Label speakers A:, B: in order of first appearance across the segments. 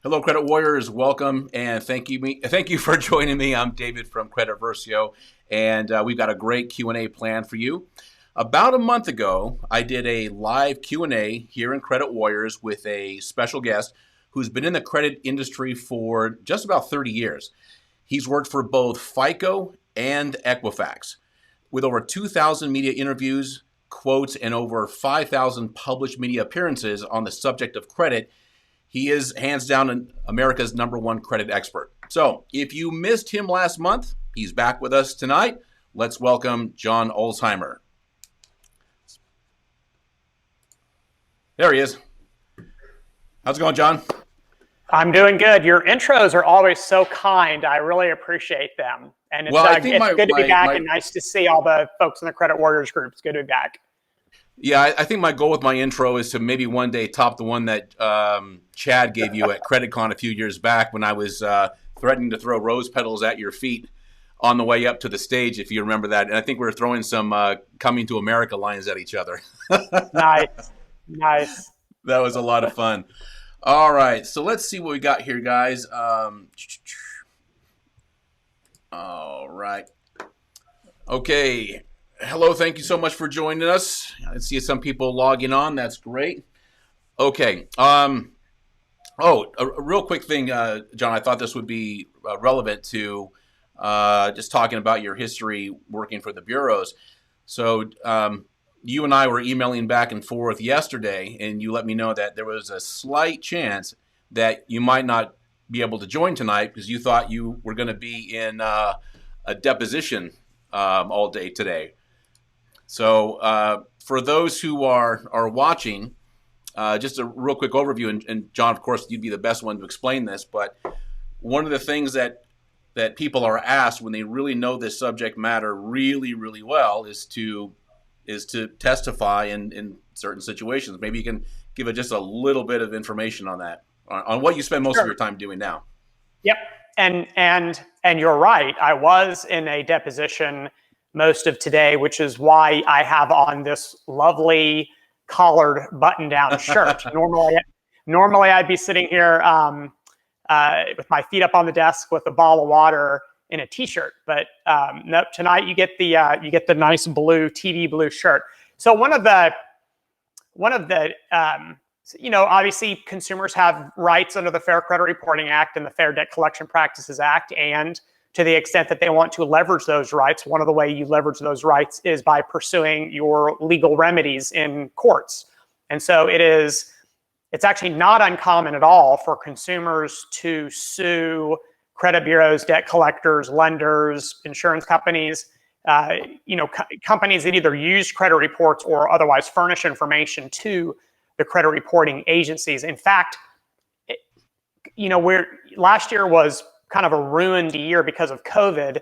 A: Hello, Credit Warriors. Welcome and thank you for joining me. I'm David from Credit Versio, and we've got a great Q&A plan for you. About a month ago, I did a live Q&A here in Credit Warriors with a special guest who's been in the credit industry for just about 30 years. He's worked for both FICO and Equifax. With over 2,000 media interviews, quotes, and over 5,000 published media appearances on the subject of credit, he is hands down America's #1 credit expert. So if you missed him last month, he's back with us tonight. Let's welcome John Ulzheimer. There he is. How's it going, John?
B: I'm doing good. Your intros are always so kind. I really appreciate them. And it's, it's good to be back and nice to see all the folks in the Credit Warriors group. It's good to be back.
A: Yeah, I think my goal with my intro is to maybe one day top the one that Chad gave you at CreditCon a few years back when I was threatening to throw rose petals at your feet on the way up to the stage, if you remember that. And I think we were throwing some Coming to America lines at each other.
B: Nice.
A: That was a lot of fun. All right, so let's see what we got here, guys. All right. Okay. Hello, thank you so much for joining us. I see some people logging on. That's great. Okay. A real quick thing, John, I thought this would be relevant to just talking about your history working for the bureaus. So you and I were emailing back and forth yesterday, and you let me know that there was a slight chance that you might not be able to join tonight because you thought you were going to be in a deposition all day today. So for those who are watching, just a real quick overview, and John, of course, you'd be the best one to explain this, but one of the things that people are asked when they really know this subject matter really, really well is to testify in certain situations. Maybe you can give just a little bit of information on that, on what you spend most of your time doing now.
B: Yep, and you're right. I was in a deposition most of today, which is why I have on this lovely collared button-down shirt. Normally I'd be sitting here with my feet up on the desk with a bottle of water in a t-shirt, but nope. Tonight you get the nice blue TV blue shirt. So one of the obviously consumers have rights under the Fair Credit Reporting Act and the Fair Debt Collection Practices Act, and to the extent that they want to leverage those rights, one of the ways you leverage those rights is by pursuing your legal remedies in courts. And so it's actually not uncommon at all for consumers to sue credit bureaus, debt collectors, lenders, insurance companies, companies that either use credit reports or otherwise furnish information to the credit reporting agencies. In fact, last year was kind of a ruined year because of COVID.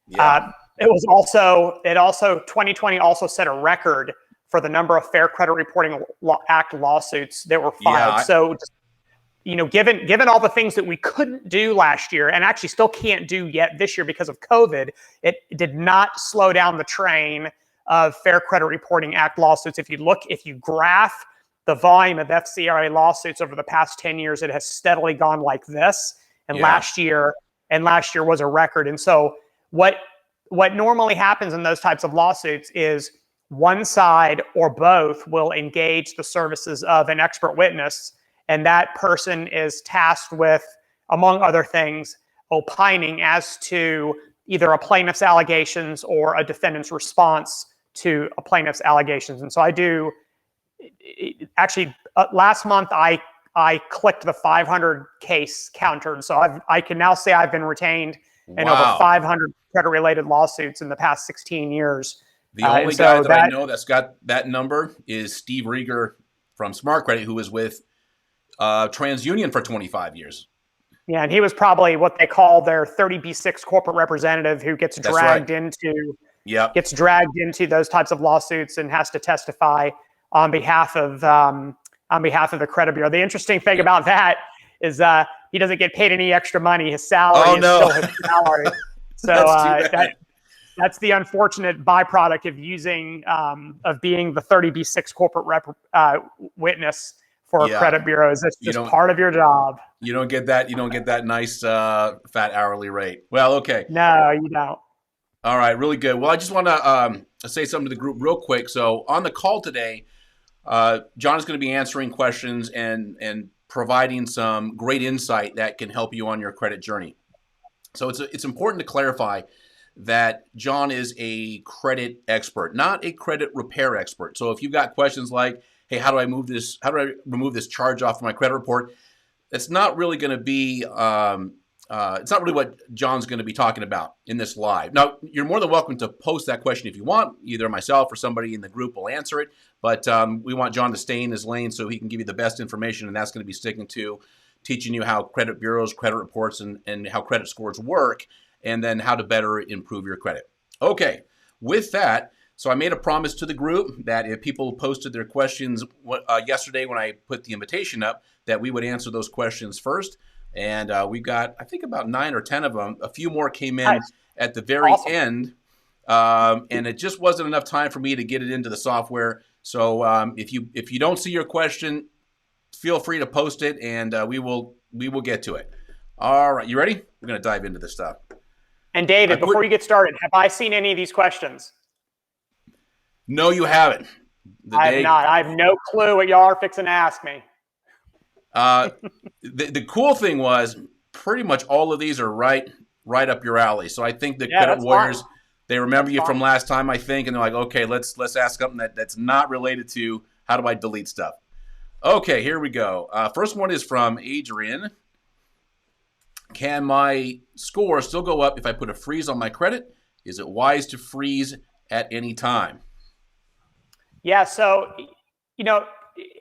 B: Yeah. 2020 also set a record for the number of Fair Credit Reporting Act lawsuits that were filed. Yeah, so, given all the things that we couldn't do last year and actually still can't do yet this year because of COVID, it did not slow down the train of Fair Credit Reporting Act lawsuits. If you graph the volume of FCRA lawsuits over the past 10 years, it has steadily gone like this. And last year was a record. And so what normally happens in those types of lawsuits is one side or both will engage the services of an expert witness, and that person is tasked with, among other things, opining as to either a plaintiff's allegations or a defendant's response to a plaintiff's allegations. And so last month I clicked the 500 case counter. And so I can now say I've been retained in over 500 credit-related lawsuits in the past 16 years.
A: The only guy that I know that's got that number is Steve Rieger from Smart Credit, who was with TransUnion for 25 years.
B: Yeah, and he was probably what they call their 30B6 corporate representative who gets dragged into those types of lawsuits and has to testify on behalf of the credit bureau. The interesting thing about that is he doesn't get paid any extra money. His salary is still his salary. So that's the unfortunate byproduct of being the 30B6 corporate witness for credit bureaus. It's just part of your job.
A: You don't get that. You don't get that nice fat hourly rate. Well, okay.
B: No, you don't.
A: All right, really good. Well, I just want to say something to the group real quick. So on the call today, John is going to be answering questions and providing some great insight that can help you on your credit journey. So it's important to clarify that John is a credit expert, not a credit repair expert. So if you've got questions like, hey, how do I move this? How do I remove this charge off from my credit report? That's not really going to be, it's not really what John's going to be talking about in this live. Now, you're more than welcome to post that question if you want. Either myself or somebody in the group will answer it. But we want John to stay in his lane so he can give you the best information, and that's going to be sticking to teaching you how credit bureaus, credit reports, and how credit scores work, and then how to better improve your credit. Okay, with that, so I made a promise to the group that if people posted their questions yesterday when I put the invitation up, that we would answer those questions first. And we've got, I think, about 9 or 10 of them. A few more came in at the very end, and it just wasn't enough time for me to get it into the software. So if you don't see your question, feel free to post it, and we will get to it. All right, you ready? We're going to dive into this stuff.
B: And David, before you get started, have I seen any of these questions?
A: No, you haven't.
B: I have not. I have no clue what y'all are fixing to ask me.
A: The cool thing was pretty much all of these are right up your alley. So I think the credit warriors, they remember you from last time, I think, and they're like, okay, let's ask something that's not related to how do I delete stuff. Okay, here we go. First one is from Adrian. Can my score still go up if I put a freeze on my credit? Is it wise to freeze at any time?
B: Yeah, so,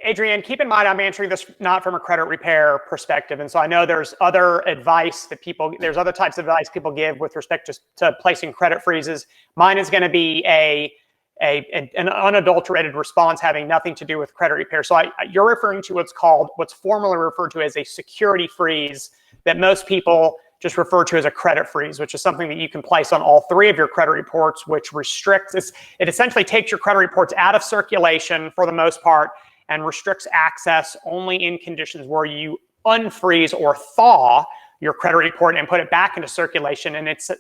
B: Adrian, keep in mind I'm answering this not from a credit repair perspective. And so I know there's other advice that there's other types of advice people give with respect to placing credit freezes. Mine is going to be an unadulterated response having nothing to do with credit repair. So you're referring to what's formally referred to as a security freeze that most people just refer to as a credit freeze, which is something that you can place on all 3 of your credit reports, which restricts, it essentially takes your credit reports out of circulation for the most part and restricts access only in conditions where you unfreeze or thaw your credit report and put it back into circulation. And it's,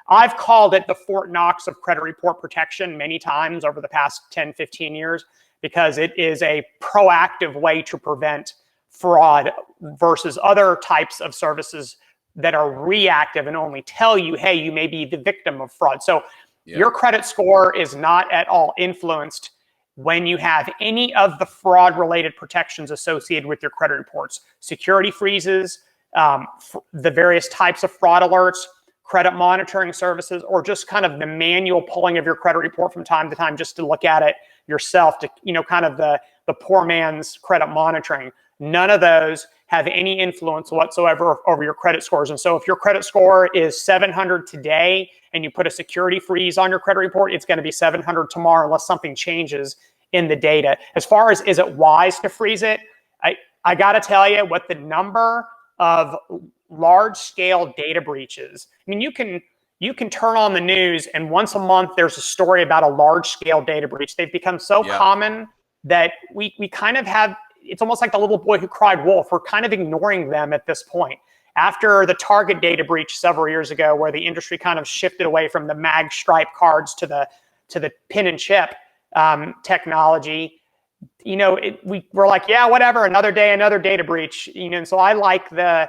B: I've called it the Fort Knox of credit report protection many times over the past 10, 15 years, because it is a proactive way to prevent fraud versus other types of services that are reactive and only tell you, hey, you may be the victim of fraud. So your credit score is not at all influenced when you have any of the fraud-related protections associated with your credit reports. Security freezes, the various types of fraud alerts, credit monitoring services, or just kind of the manual pulling of your credit report from time to time just to look at it yourself, to kind of the poor man's credit monitoring. None of those have any influence whatsoever over your credit scores. And so if your credit score is 700 today and you put a security freeze on your credit report, it's going to be 700 tomorrow unless something changes in the data. As far as is it wise to freeze it, I got to tell you what the number of large-scale data breaches. I mean, you can turn on the news and once a month there's a story about a large-scale data breach. They've become so common that we kind of have, it's almost like the little boy who cried wolf. We're kind of ignoring them at this point. After the Target data breach several years ago, where the industry kind of shifted away from the mag stripe cards to the pin and chip technology, we're like, yeah, whatever, another day, another data breach. And so I like the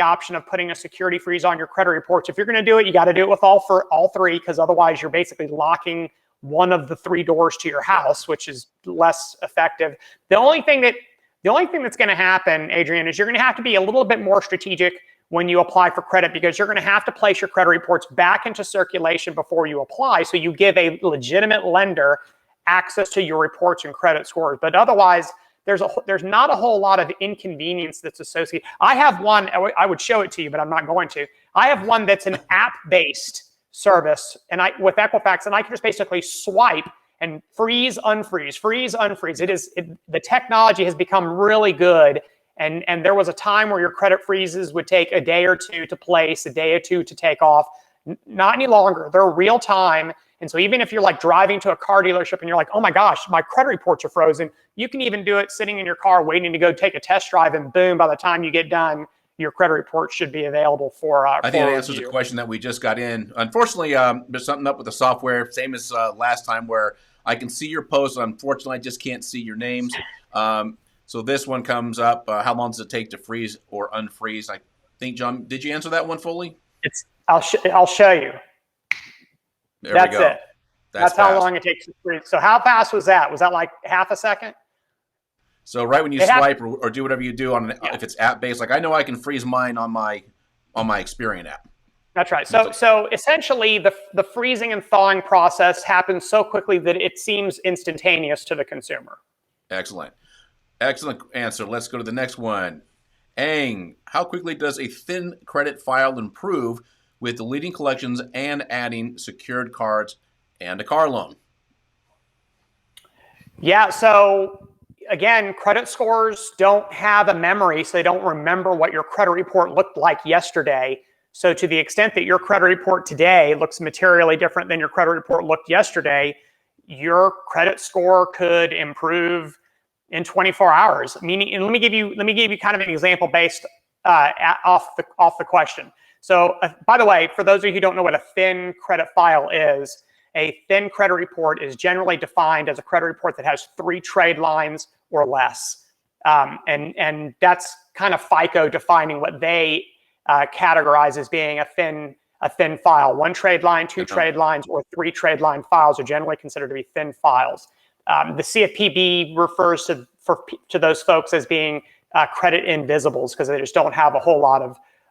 B: option of putting a security freeze on your credit reports. If you're going to do it, you got to do it with all 3, because otherwise you're basically locking one of the 3 doors to your house, which is less effective. The only thing that's going to happen, Adrian, is you're going to have to be a little bit more strategic when you apply for credit, because you're going to have to place your credit reports back into circulation before you apply, so you give a legitimate lender access to your reports and credit scores. But otherwise, there's not a whole lot of inconvenience that's associated. I have one, I would show it to you, but I'm not going to. I have one that's an app-based service with Equifax, and I can just basically swipe and freeze, unfreeze, freeze, unfreeze. The technology has become really good, and there was a time where your credit freezes would take a day or 2 to place, a day or 2 to take off. Not any longer. They're real time, And so even if you're like driving to a car dealership and you're like, oh my gosh, my credit reports are frozen, you can even do it sitting in your car waiting to go take a test drive, and boom, by the time you get done, your credit report should be available for
A: I think it
B: for
A: answers a
B: review.
A: question that we just got in. Unfortunately, there's something up with the software, same as last time, where I can see your posts. Unfortunately, I just can't see your names. So this one comes up. How long does it take to freeze or unfreeze? I think, John, did you answer that one fully?
B: I'll show you.
A: There
B: That's
A: we go.
B: it. That's how long it takes to freeze. So how fast was that? Was that like half a second?
A: So right when you swipe or do whatever you do on if it's app based, like I know I can freeze mine on my Experian app.
B: That's right. So essentially the freezing and thawing process happens so quickly that it seems instantaneous to the consumer.
A: Excellent. Excellent answer. Let's go to the next one. Ang, how quickly does a thin credit file improve with deleting collections and adding secured cards and a car loan?
B: Yeah, so again, credit scores don't have a memory, so they don't remember what your credit report looked like yesterday. So to the extent that your credit report today looks materially different than your credit report looked yesterday, your credit score could improve in 24 hours. Meaning, and let me give you kind of an example based off the question. So by the way, for those of you who don't know what a thin credit file is, a thin credit report is generally defined as a credit report that has 3 trade lines or less. And that's kind of FICO defining what they categorize as being a thin file. 1 trade line, 2 trade lines, or 3 trade line files are generally considered to be thin files. The CFPB refers to those folks as being credit invisibles because they just don't have a whole lot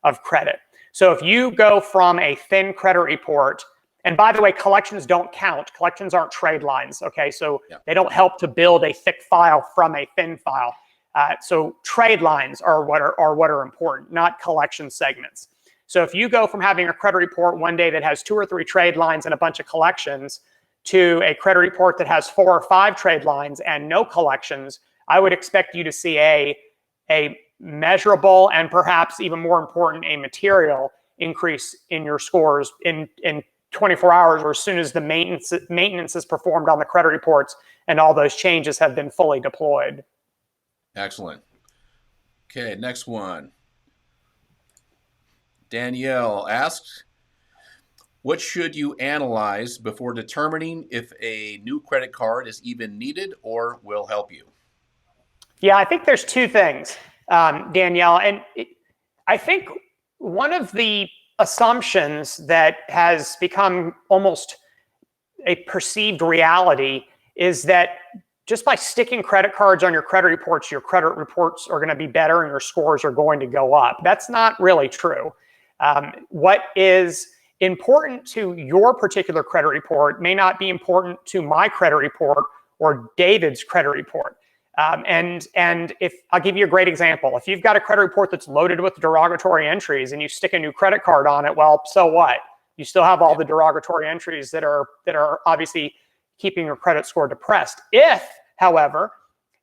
B: of credit. So if you go from a thin credit report, and by the way, collections don't count. Collections aren't trade lines, okay? So they don't help to build a thick file from a thin file. So trade lines are what are important, not collection segments. So if you go from having a credit report one day that has 2 or 3 trade lines and a bunch of collections to a credit report that has 4 or 5 trade lines and no collections, I would expect you to see a measurable and perhaps even more important, a material increase in your scores in 24 hours or as soon as the maintenance is performed on the credit reports and all those changes have been fully deployed.
A: Excellent. Okay, next one. Danielle asks, what should you analyze before determining if a new credit card is even needed or will help you?
B: Yeah, I think there's 2 things, Danielle. And I think one of the assumptions that has become almost a perceived reality is that just by sticking credit cards on your credit reports are going to be better and your scores are going to go up. That's not really true. What is important to your particular credit report may not be important to my credit report or David's credit report. And if I'll give you a great example, if you've got a credit report that's loaded with derogatory entries and you stick a new credit card on it, well, so what? You still have all the derogatory entries that are obviously keeping your credit score depressed. If, however,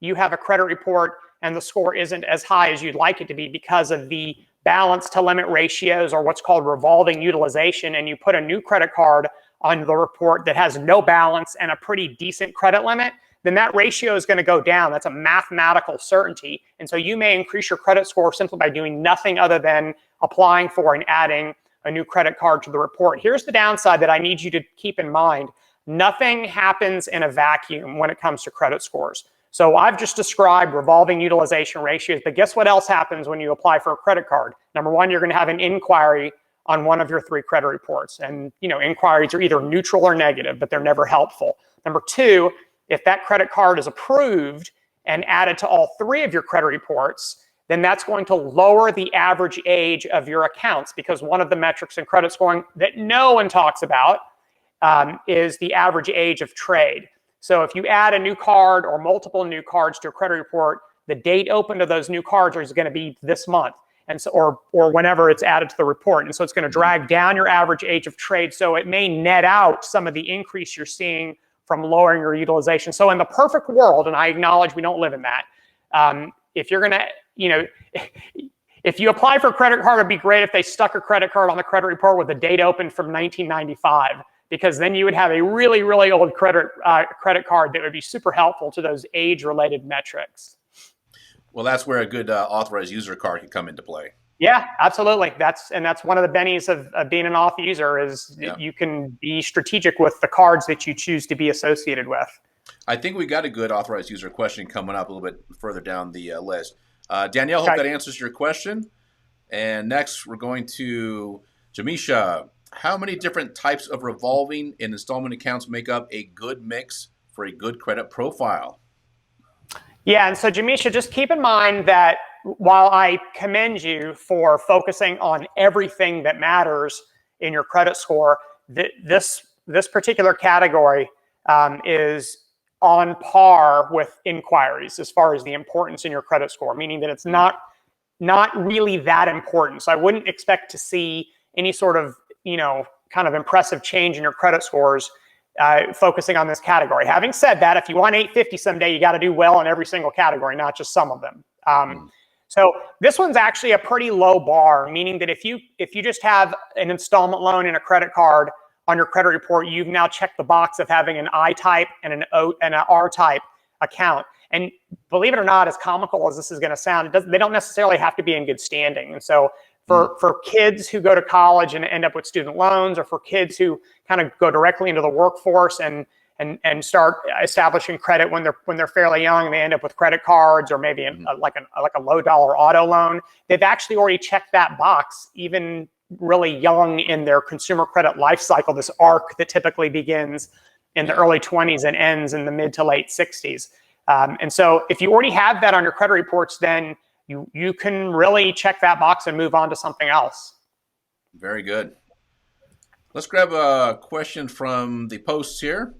B: you have a credit report and the score isn't as high as you'd like it to be because of the balance to limit ratios or what's called revolving utilization, and you put a new credit card on the report that has no balance and a pretty decent credit limit, then that ratio is going to go down. That's a mathematical certainty. And so you may increase your credit score simply by doing nothing other than applying for and adding a new credit card to the report. Here's the downside that I need you to keep in mind. Nothing happens in a vacuum when it comes to credit scores. So I've just described revolving utilization ratios, but guess what else happens when you apply for a credit card? Number one, you're going to have an inquiry on one of your 3 credit reports. And inquiries are either neutral or negative, but they're never helpful. Number 2, if that credit card is approved and added to all 3 of your credit reports, then that's going to lower the average age of your accounts, because one of the metrics in credit scoring that no one talks about is the average age of trade. So if you add a new card or multiple new cards to a credit report, the date open to those new cards is going to be this month, and so or whenever it's added to the report. And so it's going to drag down your average age of trade. So it may net out some of the increase you're seeing from lowering your utilization. So in the perfect world, and I acknowledge we don't live in that, if you're going to, if you apply for a credit card, it'd be great if they stuck a credit card on the credit report with the date open from 1995, because then you would have a really, really old credit card that would be super helpful to those age-related metrics.
A: Well, that's where a good authorized user card can come into play.
B: Yeah, absolutely. That's one of the bennies of being an auth user is you can be strategic with the cards that you choose to be associated with.
A: I think we got a good authorized user question coming up a little bit further down the list. Danielle, hope that answers your question. And next, we're going to Jamisha. How many different types of revolving and installment accounts make up a good mix for a good credit profile?
B: Yeah, and so Jamisha, just keep in mind that while I commend you for focusing on everything that matters in your credit score, this particular category is on par with inquiries as far as the importance in your credit score, meaning that it's not really that important. So I wouldn't expect to see any sort of, kind of impressive change in your credit scores focusing on this category. Having said that, if you want 850 someday, you got to do well in every single category, not just some of them. So this one's actually a pretty low bar, meaning that if you just have an installment loan and a credit card on your credit report, you've now checked the box of having an I-type and an R-type account. And believe it or not, as comical as this is going to sound, they don't necessarily have to be in good standing. And so for kids who go to college and end up with student loans, or for kids who kind of go directly into the workforce and start establishing credit when they're fairly young, and they end up with credit cards or maybe like a low dollar auto loan, they've actually already checked that box even really young in their consumer credit life cycle, this arc that typically begins in the early 20s and ends in the mid to late 60s. And so if you already have that on your credit reports, then you can really check that box and move on to something else.
A: Very good. Let's grab a question from the posts here.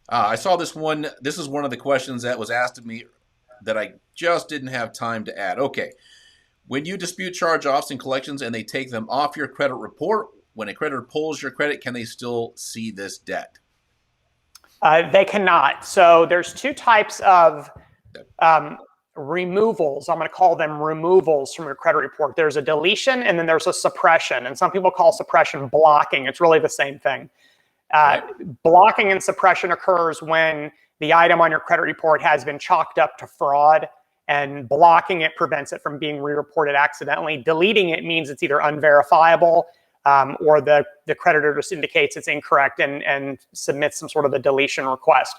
A: I saw this one. This is one of the questions that was asked of me that I just didn't have time to add. Okay. When you dispute charge-offs and collections and they take them off your credit report, when a creditor pulls your credit, can they still see this debt?
B: They cannot. So there's two types of removals. I'm going to call them removals from your credit report. There's a deletion and then there's a suppression. And some people call suppression blocking. It's really the same thing. Blocking and suppression occurs when the item on your credit report has been chalked up to fraud, and blocking it prevents it from being re-reported accidentally. Deleting it means it's either unverifiable or the creditor just indicates it's incorrect and submits some sort of a deletion request.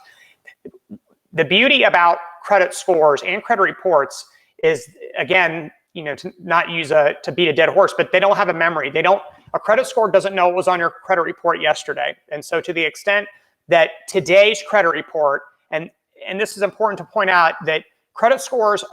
B: The beauty about credit scores and credit reports is, again, to not use to beat a dead horse, but they don't have a memory. A credit score doesn't know what was on your credit report yesterday. And so to the extent that today's credit report, and this is important to point out, that credit scores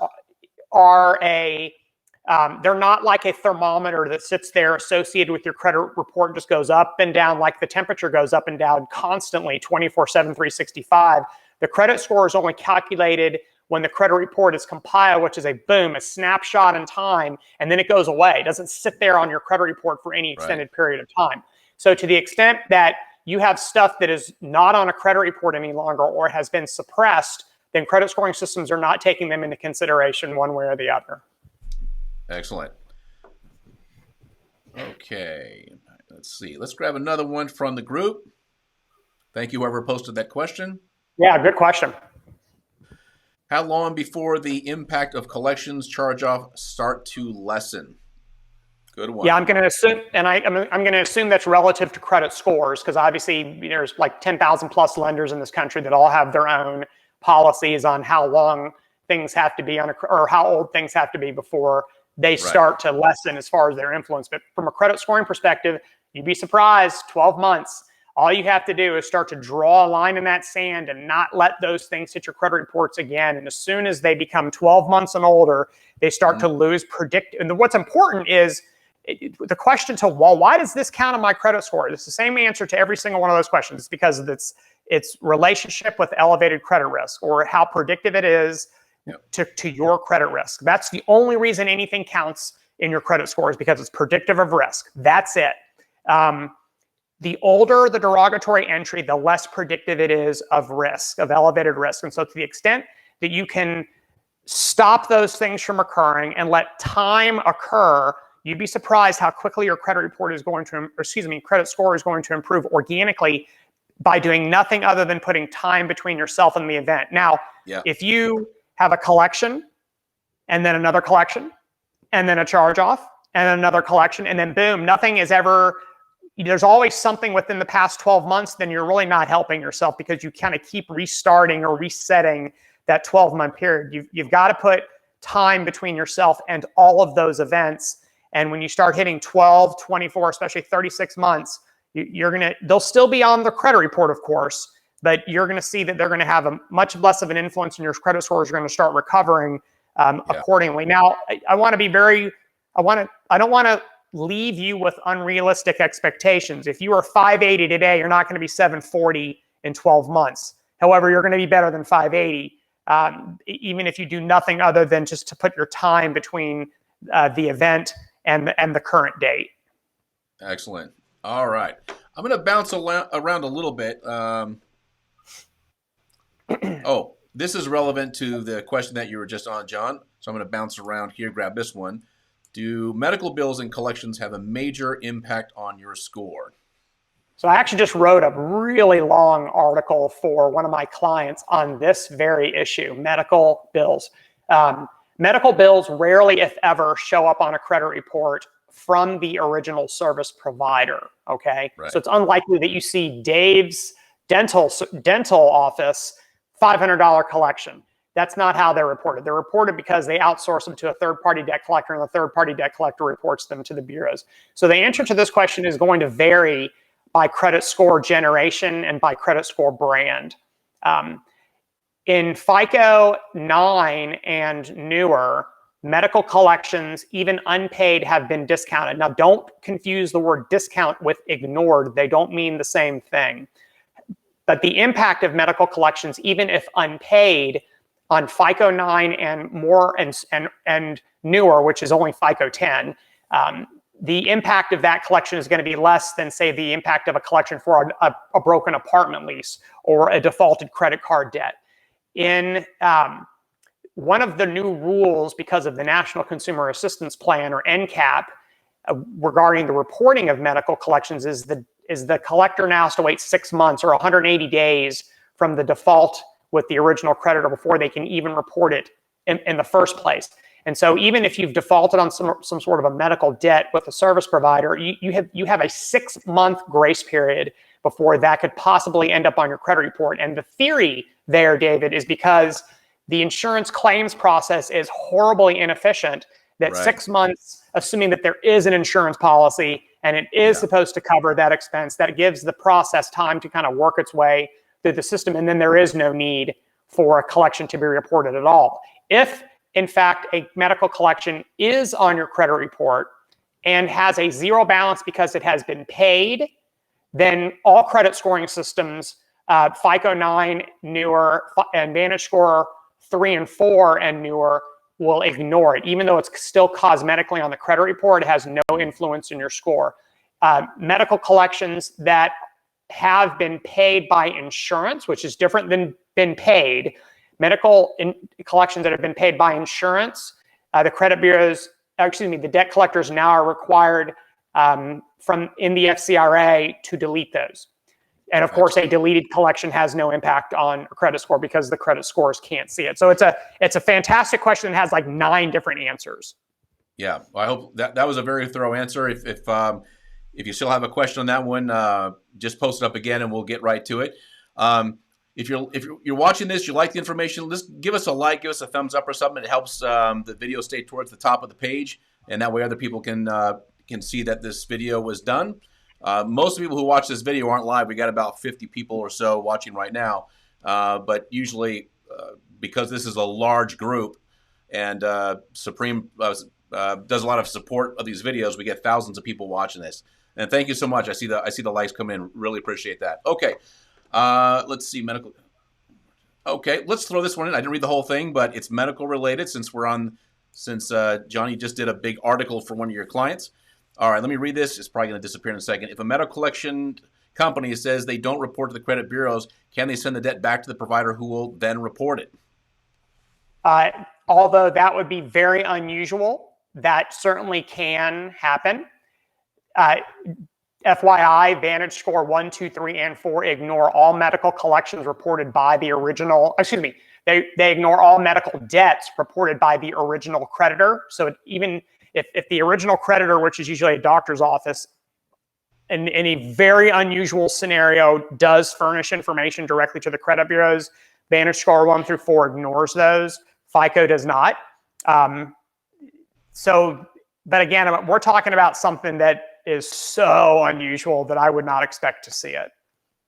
B: are they're not like a thermometer that sits there associated with your credit report and just goes up and down like the temperature goes up and down constantly 24/7, 365. The credit score is only calculated when the credit report is compiled, which is a snapshot in time, and then it goes away. It doesn't sit there on your credit report for any extended period of time. So to the extent that you have stuff that is not on a credit report any longer or has been suppressed, then credit scoring systems are not taking them into consideration one way or the other.
A: Excellent. Okay, let's see. Let's grab another one from the group. Thank you, whoever posted that question.
B: Yeah, good question.
A: How long before the impact of collections charge-off start to lessen? Good one.
B: Yeah, I'm going to assume, and I'm going to assume that's relative to credit scores, because obviously there's like 10,000 plus lenders in this country that all have their own policies on how long things have to be or how old things have to be before they start to lessen as far as their influence. But from a credit scoring perspective, you'd be surprised, 12 months. All you have to do is start to draw a line in that sand and not let those things hit your credit reports again. And as soon as they become 12 months and older, they start to lose And what's important is the question to, well, why does this count on my credit score? It's the same answer to every single one of those questions. It's because of its relationship with elevated credit risk, or how predictive it is to your credit risk. That's the only reason anything counts in your credit score, is because it's predictive of risk. That's it. The older the derogatory entry, the less predictive it is of risk, of elevated risk. And so to the extent that you can stop those things from occurring and let time occur, you'd be surprised how quickly your credit report is going to, credit score is going to improve organically by doing nothing other than putting time between yourself and the event. Now, if you have a collection and then another collection and then a charge off and another collection and then boom, nothing is ever, there's always something within the past 12 months, then you're really not helping yourself because you kind of keep restarting or resetting that 12-month period. You've got to put time between yourself and all of those events. And when you start hitting 12, 24, especially 36 months, they'll still be on the credit report, of course, but you're going to see that they're going to have a much less of an influence on your credit scores. You're going to start recovering accordingly. Now, I want to be I don't want to leave you with unrealistic expectations. If you are 580 today, you're not going to be 740 in 12 months. However, you're going to be better than 580, even if you do nothing other than just to put your time between the event and the current date.
A: Excellent. All right. I'm going to bounce around a little bit. Oh, this is relevant to the question that you were just on, John. So I'm going to bounce around here, grab this one. Do medical bills and collections have a major impact on your score?
B: So I actually just wrote a really long article for one of my clients on this very issue, medical bills. Medical bills rarely, if ever, show up on a credit report from the original service provider, okay?
A: Right.
B: So it's unlikely that you see Dave's dental office, $500 collection. That's not how they're reported. They're reported because they outsource them to a third-party debt collector, and the third-party debt collector reports them to the bureaus. So the answer to this question is going to vary by credit score generation and by credit score brand. In FICO 9 and newer, medical collections, even unpaid, have been discounted. Now, don't confuse the word discount with ignored. They don't mean the same thing. But the impact of medical collections, even if unpaid, on FICO 9 and more and newer, which is only FICO 10, the impact of that collection is going to be less than, say, the impact of a collection for a broken apartment lease or a defaulted credit card debt. In one of the new rules, because of the National Consumer Assistance Plan, or NCAP, regarding the reporting of medical collections, is the collector now has to wait 6 months or 180 days from the default with the original creditor before they can even report it in the first place. And so even if you've defaulted on some sort of a medical debt with a service provider, you have a 6-month grace period before that could possibly end up on your credit report. And the theory there, David, is because the insurance claims process is horribly inefficient, that 6 months, assuming that there is an insurance policy and it is supposed to cover that expense, that gives the process time to kind of work its way through the system, and then there is no need for a collection to be reported at all. If, in fact, a medical collection is on your credit report and has a zero balance because it has been paid, then all credit scoring systems, FICO 9, newer, and Vantage Score 3 and 4 and newer, will ignore it. Even though it's still cosmetically on the credit report, it has no influence in your score. Medical collections that have been paid by insurance, which is different than been paid. Medical collections that have been paid by insurance, the credit bureaus, the debt collectors now are required from in the FCRA to delete those. And of course, a deleted collection has no impact on a credit score because the credit scores can't see it. So it's a fantastic question that has like 9 different answers.
A: Yeah, well, I hope that was a very thorough answer. If you still have a question on that one, just post it up again and we'll get right to it. If you're watching this, you like the information, just give us a like, give us a thumbs up or something. It helps the video stay towards the top of the page, and that way other people can see that this video was done. Most people who watch this video aren't live. We got about 50 people or so watching right now, but usually because this is a large group and Supreme does a lot of support of these videos, we get thousands of people watching this. And thank you so much. I see the likes come in. Really appreciate that. Okay, let's see, medical. Okay, let's throw this one in. I didn't read the whole thing, but it's medical related since Johnny just did a big article for one of your clients. All right, let me read this. It's probably going to disappear in a second. If a medical collection company says they don't report to the credit bureaus, can they send the debt back to the provider who will then report it?
B: Although that would be very unusual. that certainly can happen. FYI, Vantage Score 1, 2, 3, and 4 ignore all medical collections reported by the original, they ignore all medical debts reported by the original creditor. So even if the original creditor, which is usually a doctor's office, in a very unusual scenario, does furnish information directly to the credit bureaus, Vantage Score 1 through 4 ignores those. FICO does not. But again, we're talking about something that is so unusual that I would not expect to see it.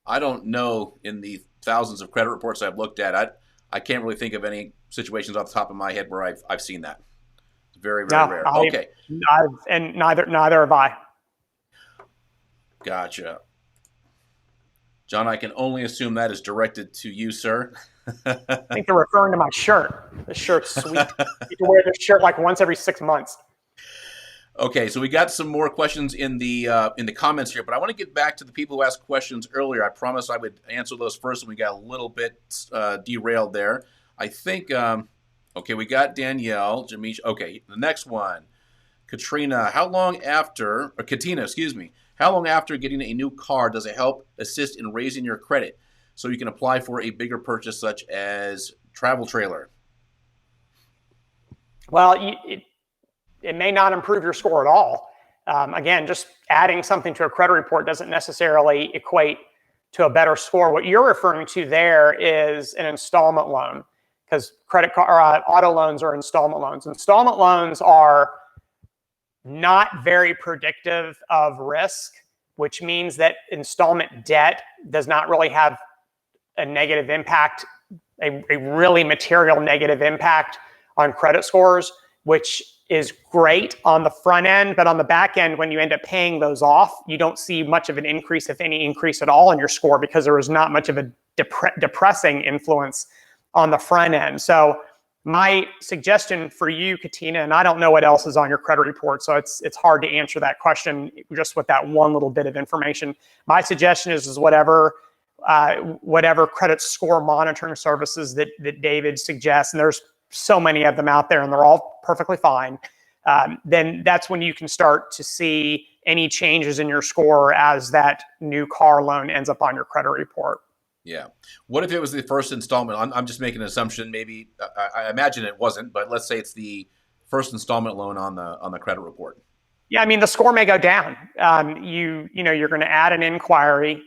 A: I don't know, in the thousands of credit reports I've looked at, I can't really think of any situations off the top of my head where I've seen that. It's very, very rare. Okay.
B: And neither have I.
A: Gotcha. John, I can only assume that is directed to you, sir.
B: I think they're referring to my shirt. The shirt's sweet. You can wear this shirt like once every 6 months.
A: Okay, so we got some more questions in the comments here, but I want to get back to the people who asked questions earlier. I promised I would answer those first, and we got a little bit derailed there. I think, okay, we got Danielle, Jamish. Okay, the next one, Katina, how long after getting a new car does it help assist in raising your credit so you can apply for a bigger purchase such as travel trailer?
B: Well, it may not improve your score at all. Again, just adding something to a credit report doesn't necessarily equate to a better score. What you're referring to there is an installment loan, because auto loans are installment loans. Installment loans are not very predictive of risk, which means that installment debt does not really have a negative impact, a really material negative impact on credit scores, which is great on the front end, but on the back end, when you end up paying those off, you don't see much of an increase, if any increase at all, in your score, because there was not much of a depressing influence on the front end. So my suggestion for you, Katina, and I don't know what else is on your credit report, so it's hard to answer that question just with that one little bit of information. My suggestion is whatever credit score monitoring services that David suggests, and there's so many of them out there, and they're all perfectly fine. Then that's when you can start to see any changes in your score as that new car loan ends up on your credit report.
A: Yeah. What if it was the first installment? I'm just making an assumption. Maybe I imagine it wasn't, but let's say it's the first installment loan on the credit report.
B: Yeah, I mean, the score may go down. You're going to add an inquiry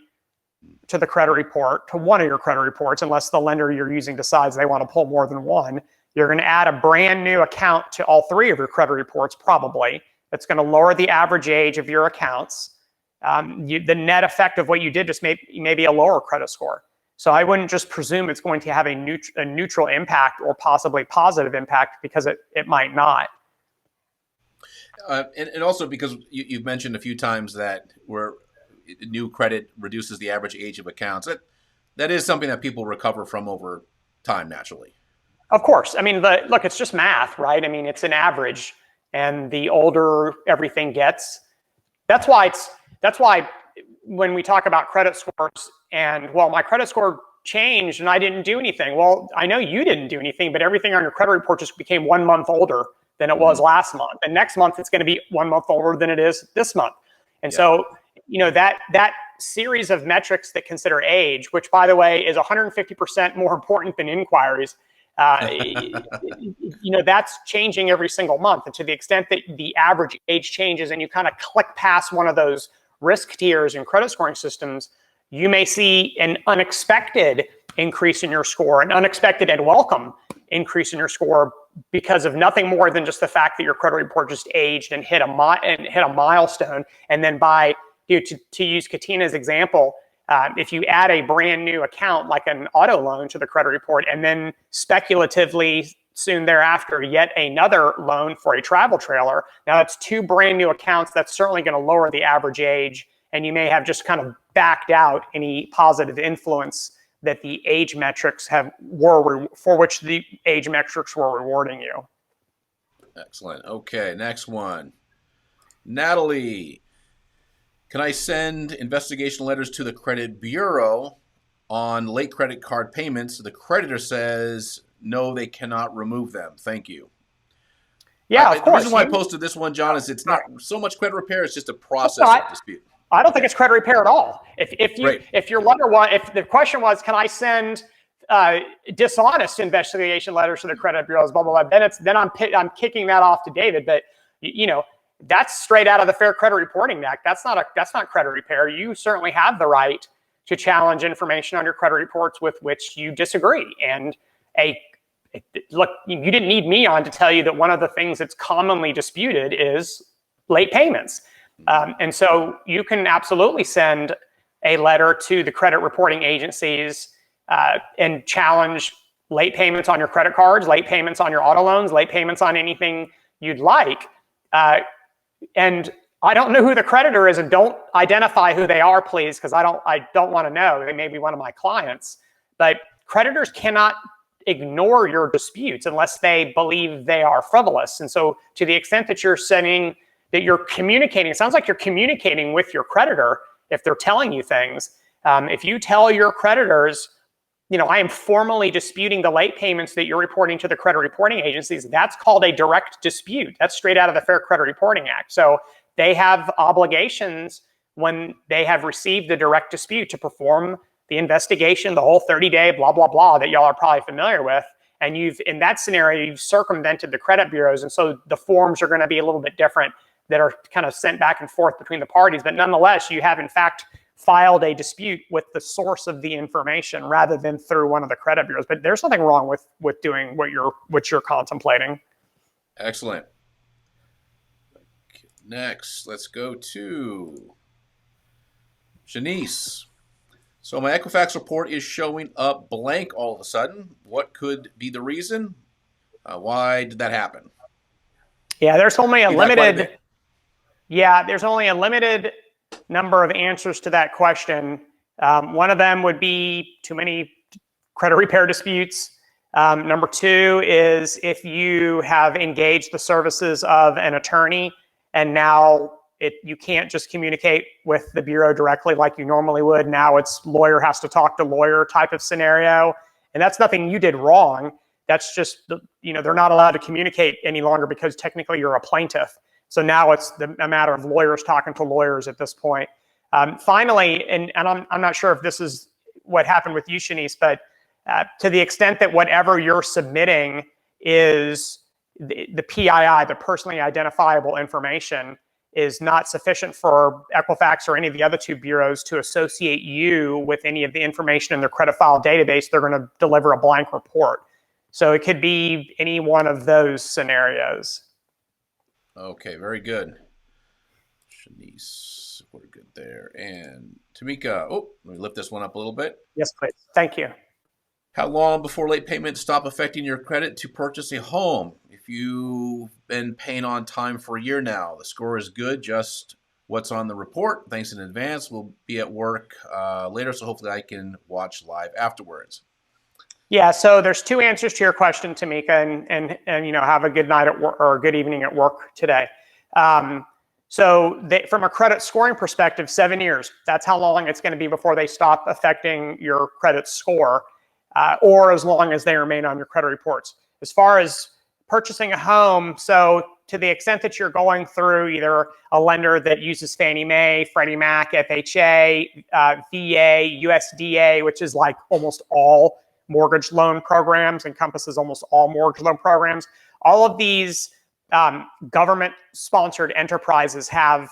B: to the credit report, to one of your credit reports, unless the lender you're using decides they want to pull more than one. You're going to add a brand new account to all three of your credit reports, probably. That's going to lower the average age of your accounts. The net effect of what you did just may be a lower credit score. So I wouldn't just presume it's going to have a neutral impact or possibly positive impact, because it might not.
A: And also because you've mentioned a few times that where new credit reduces the average age of accounts. That is something that people recover from over time, naturally.
B: Of course. I mean, look, it's just math, right? I mean, it's an average, and the older everything gets, that's why when we talk about credit scores and, well, my credit score changed and I didn't do anything. Well, I know you didn't do anything, but everything on your credit report just became 1 month older than it was last month. And next month, it's going to be 1 month older than it is this month. And so, that series of metrics that consider age, which, by the way, is 150% more important than inquiries, that's changing every single month. And to the extent that the average age changes and you kind of click past one of those risk tiers in credit scoring systems, you may see an unexpected increase in your score, an unexpected and welcome increase in your score, because of nothing more than just the fact that your credit report just aged and hit a milestone. And then to use Katina's example, if you add a brand new account like an auto loan to the credit report, and then speculatively soon thereafter yet another loan for a travel trailer, now that's 2 brand new accounts. That's certainly going to lower the average age, and you may have just kind of backed out any positive influence that the age metrics for which the age metrics were rewarding you.
A: Excellent. Okay, next one. Natalie, can I send investigation letters to the credit bureau on late credit card payments? The creditor says, no, they cannot remove them. Thank you.
B: Yeah, of
A: The
B: course.
A: reason why I posted this one, John, is it's not so much credit repair; it's just a process
B: No,
A: of dispute.
B: I don't think it's credit repair at all. If your letter was, if the question was, can I send dishonest investigation letters to the credit bureaus, blah blah blah, then I'm kicking that off to David. But that's straight out of the Fair Credit Reporting Act. That's not credit repair. You certainly have the right to challenge information on your credit reports with which you disagree. And look, you didn't need me on to tell you that one of the things that's commonly disputed is late payments. And so you can absolutely send a letter to the credit reporting agencies and challenge late payments on your credit cards, late payments on your auto loans, late payments on anything you'd like. And I don't know who the creditor is, and don't identify who they are, please, because I don't want to know. They may be one of my clients. But creditors cannot ignore your disputes unless they believe they are frivolous. And so to the extent that you're communicating, it sounds like you're communicating with your creditor if they're telling you things. If you tell your creditors, I am formally disputing the late payments that you're reporting to the credit reporting agencies, that's called a direct dispute. That's straight out of the Fair Credit Reporting Act. So they have obligations when they have received the direct dispute to perform the investigation, the whole 30-day blah, blah, blah that y'all are probably familiar with. And in that scenario, you've circumvented the credit bureaus. And so the forms are going to be a little bit different that are kind of sent back and forth between the parties. But nonetheless, you have in fact filed a dispute with the source of the information rather than through one of the credit bureaus. But there's nothing wrong with doing what you're contemplating.
A: Excellent. Next, let's go to Shanice. So my Equifax report is showing up blank all of a sudden. What could be the reason? Why did that happen?
B: Yeah, there's only a limited. Yeah, there's only a limited number of answers to that question. One of them would be too many credit repair disputes. Number two is if you have engaged the services of an attorney and now you can't just communicate with the bureau directly like you normally would. Now it's lawyer has to talk to lawyer type of scenario. And that's nothing you did wrong. That's just, they're not allowed to communicate any longer because technically you're a plaintiff. So now it's a matter of lawyers talking to lawyers at this point. Finally, and I'm not sure if this is what happened with you, Shanice, but to the extent that whatever you're submitting is the PII, the personally identifiable information, is not sufficient for Equifax or any of the other two bureaus to associate you with any of the information in their credit file database, they're going to deliver a blank report. So it could be any one of those scenarios.
A: Okay, very good. Shanice, we're good there. And Tamika, let me lift this one up a little bit.
B: Yes, please. Thank you.
A: How long before late payments stop affecting your credit to purchase a home? If you've been paying on time for a year now, the score is good, just what's on the report. Thanks in advance. We'll be at work later, so hopefully I can watch live afterwards.
B: Yeah, so there's two answers to your question, Tamika, and have a good night at work or a good evening at work today. From a credit scoring perspective, 7 years. That's how long it's going to be before they stop affecting your credit score, or as long as they remain on your credit reports. As far as purchasing a home, so to the extent that you're going through either a lender that uses Fannie Mae, Freddie Mac, FHA, VA, USDA, which is like almost all mortgage loan programs, encompasses almost all mortgage loan programs. All of these government-sponsored enterprises have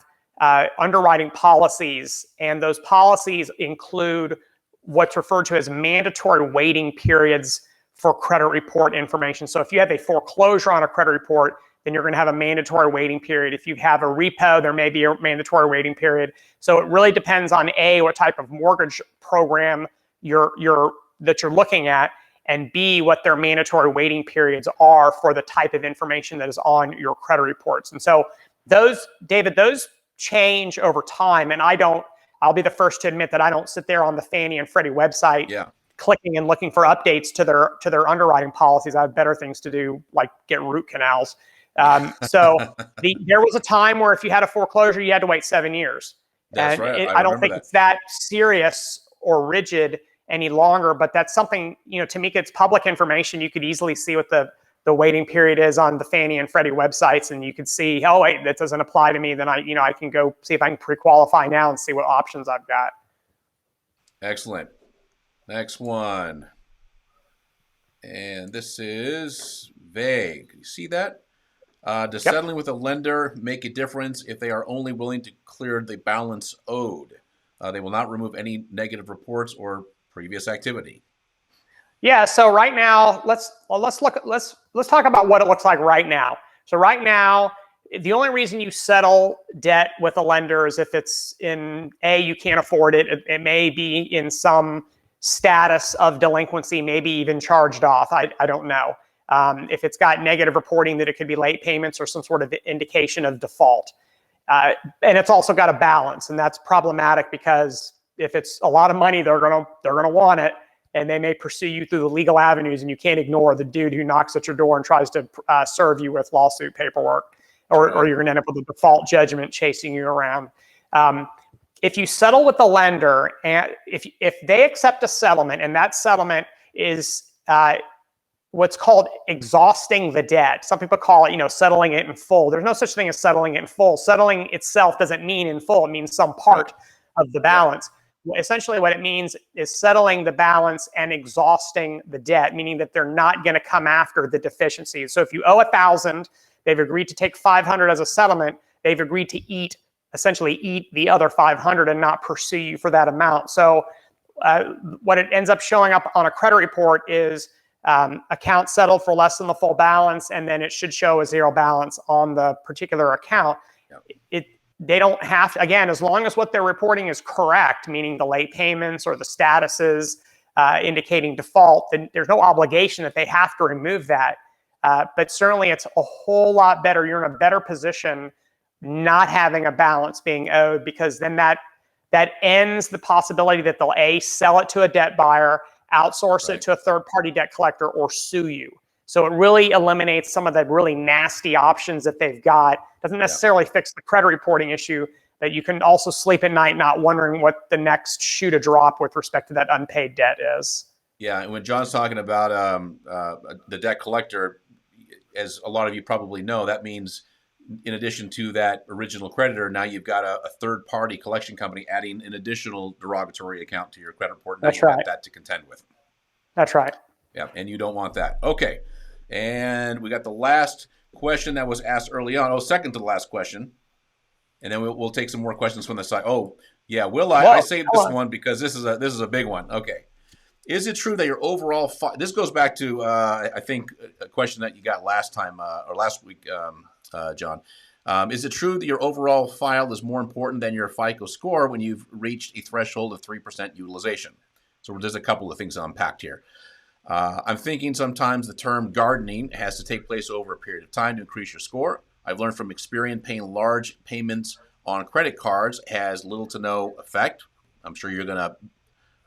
B: underwriting policies, and those policies include what's referred to as mandatory waiting periods for credit report information. So if you have a foreclosure on a credit report, then you're going to have a mandatory waiting period. If you have a repo, there may be a mandatory waiting period. So it really depends on A, what type of mortgage program you're looking at, and B, what their mandatory waiting periods are for the type of information that is on your credit reports. And so those change over time. And I'll be the first to admit that I don't sit there on the Fannie and Freddie website clicking and looking for updates to their underwriting policies. I have better things to do, like get root canals. There was a time where if you had a foreclosure, you had to wait 7 years.
A: That's right.
B: I don't think it's that serious or rigid any longer, but that's something, Tamika, it's public information. You could easily see what the the waiting period is on the Fannie and Freddie websites, and you can see, oh wait, that doesn't apply to me. Then I can go see if I can pre-qualify now and see what options I've got.
A: Excellent. Next one. And this is vague. You see that? Does settling with a lender make a difference if they are only willing to clear the balance owed? They will not remove any negative reports or previous activity.
B: Yeah. So right now, let's talk about what it looks like right now. So right now, the only reason you settle debt with a lender is if it's in you can't afford it. It may be in some status of delinquency, maybe even charged off. I don't know. If it's got negative reporting that it could be late payments or some sort of indication of default. And it's also got a balance, and that's problematic because if it's a lot of money, they're gonna want it, and they may pursue you through the legal avenues, and you can't ignore the dude who knocks at your door and tries to serve you with lawsuit paperwork, or you're gonna end up with a default judgment chasing you around. If you settle with the lender, and if they accept a settlement, and that settlement is what's called exhausting the debt. Some people call it, settling it in full. There's no such thing as settling it in full. Settling itself doesn't mean in full. It means some part of the balance. Yeah. Essentially what it means is settling the balance and exhausting the debt, meaning that they're not going to come after the deficiencies. So if you owe 1,000, they've agreed to take 500 as a settlement. They've agreed to essentially eat the other 500 and not pursue you for that amount. So what it ends up showing up on a credit report is account settled for less than the full balance, and then it should show a zero balance on the particular account. Yep. They don't have to, again, as long as what they're reporting is correct, meaning the late payments or the statuses indicating default, then there's no obligation that they have to remove that. But certainly it's a whole lot better. You're in a better position not having a balance being owed, because then that ends the possibility that they'll sell it to a debt buyer, outsource it to a third-party debt collector, or sue you. So it really eliminates some of the really nasty options that they've got. Doesn't necessarily fix the credit reporting issue, but you can also sleep at night not wondering what the next shoe to drop with respect to that unpaid debt is.
A: Yeah, and when John's talking about the debt collector, as a lot of you probably know, that means in addition to that original creditor, now you've got a third-party collection company adding an additional derogatory account to your credit report. Now you have that to contend with.
B: That's right.
A: Yeah, and you don't want that. Okay, and we got the last question that was asked early on. second to the last question, and then we'll take some more questions from the side. Oh, yeah, I saved this one because this is a big one. Okay, is it true that your overall this goes back to I think a question that you got last time or last week. John, is it true that your overall file is more important than your FICO score when you've reached a threshold of 3% utilization? So there's a couple of things unpacked here. I'm thinking sometimes the term gardening has to take place over a period of time to increase your score. I've learned from experience paying large payments on credit cards has little to no effect. I'm sure you're going to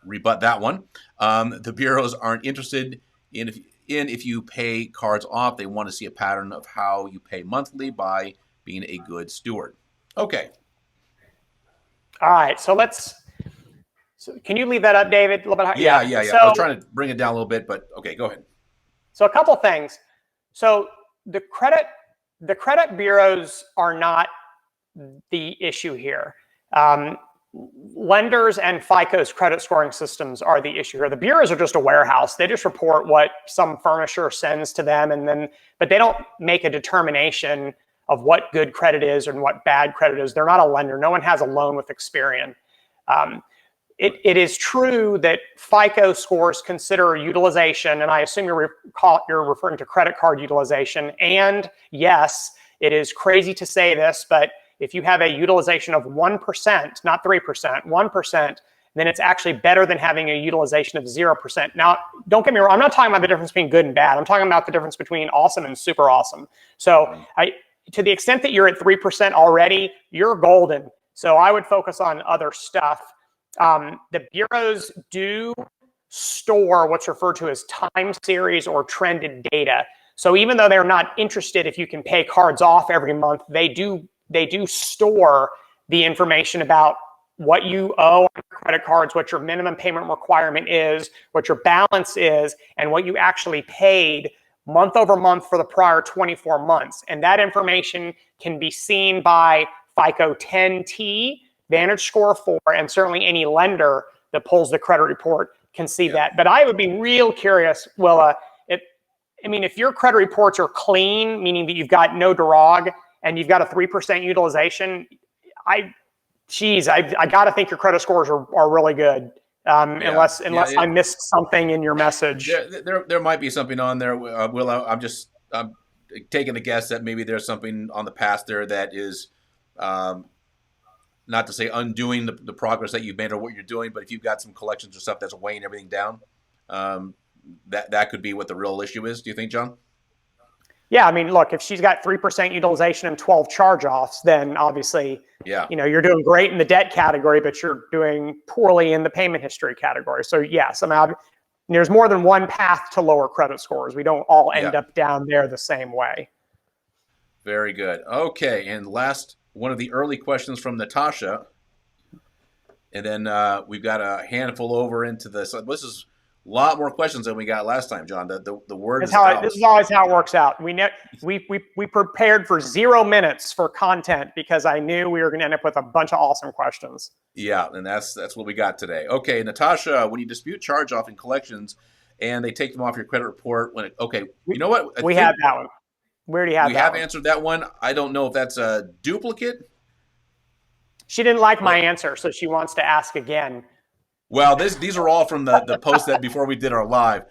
A: rebut that one. The bureaus aren't interested in if you pay cards off. They want to see a pattern of how you pay monthly by being a good steward. Okay.
B: All right. So can you leave that up, David? A little bit.
A: Yeah. So, I was trying to bring it down a little bit, but okay, go ahead.
B: So a couple things. So the credit bureaus are not the issue here. Lenders and FICO's credit scoring systems are the issue here. The bureaus are just a warehouse. They just report what some furnisher sends to them, but they don't make a determination of what good credit is and what bad credit is. They're not a lender. No one has a loan with Experian. It is true that FICO scores consider utilization, and I assume you're referring to credit card utilization. And yes, it is crazy to say this, but if you have a utilization of 1%, not 3%, 1%, then it's actually better than having a utilization of 0%. Now, don't get me wrong, I'm not talking about the difference between good and bad. I'm talking about the difference between awesome and super awesome. So to the extent that you're at 3% already, you're golden. So I would focus on other stuff. The bureaus do store what's referred to as time series or trended data. So even though they're not interested if you can pay cards off every month, they do store the information about what you owe on credit cards, what your minimum payment requirement is, what your balance is, and what you actually paid month over month for the prior 24 months. And that information can be seen by FICO 10T, Vantage Score 4, and certainly any lender that pulls the credit report can see that. But I would be real curious, Willa, if your credit reports are clean, meaning that you've got no derog and you've got a 3% utilization, I got to think your credit scores are really good. Unless I missed something in your message.
A: There might be something on there, Will. I'm taking a guess that maybe there's something on the past there that is, not to say undoing the progress that you've made or what you're doing, but if you've got some collections or stuff that's weighing everything down, that could be what the real issue is. Do you think, John?
B: Yeah, look, if she's got 3% utilization and 12 charge-offs, then obviously, you're doing great in the debt category, but you're doing poorly in the payment history category. So yes, there's more than one path to lower credit scores. We don't all end up down there the same way.
A: Very good. Okay, and last one of the early questions from Natasha, and then we've got a handful over into this. This is a lot more questions than we got last time, John. The word is out.
B: This is always how it works out. We prepared for 0 minutes for content because I knew we were going to end up with a bunch of awesome questions.
A: Yeah, and that's what we got today. Okay, Natasha, when you dispute charge-off in collections and they take them off your credit report, you know what?
B: We have that one. We already have that.
A: We have answered that one. I don't know if that's a duplicate.
B: She didn't like my answer, so she wants to ask again.
A: Well, these are all from the post that before we did our live.